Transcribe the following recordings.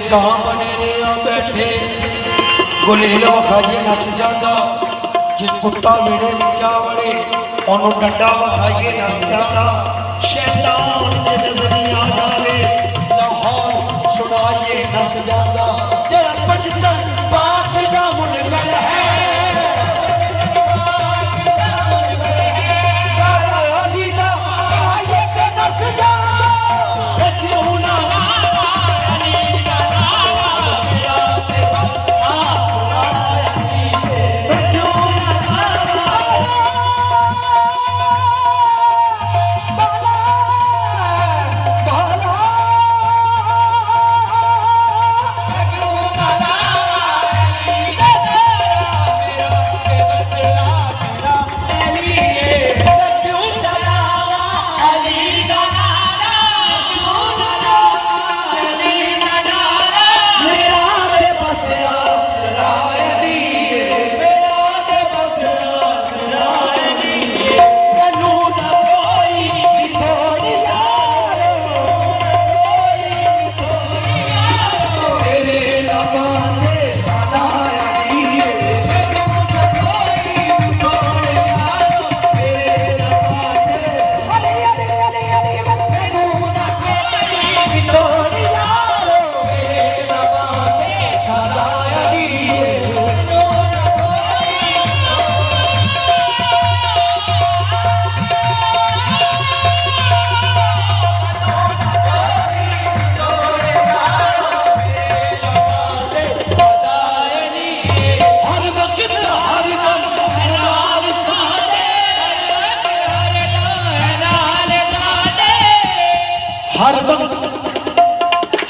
कहाँ बने रहे बैठे गुलेल विखाइए नस जाता जे कुत्ता मेरे विचा वड़े ओनू डंडा विखाइए नस जाता शैतान जे नजरी आ जावे लाहौर सुनाइए नस जाता तेरा पचतन पाक का मुनकर है नस जा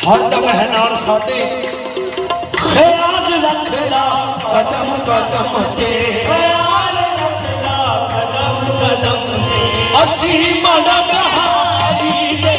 हर दम है नाल साडे ख्याल रखदा कदम कदम ते ख्याल रखदा कदम कदम ते असी मलक अली दे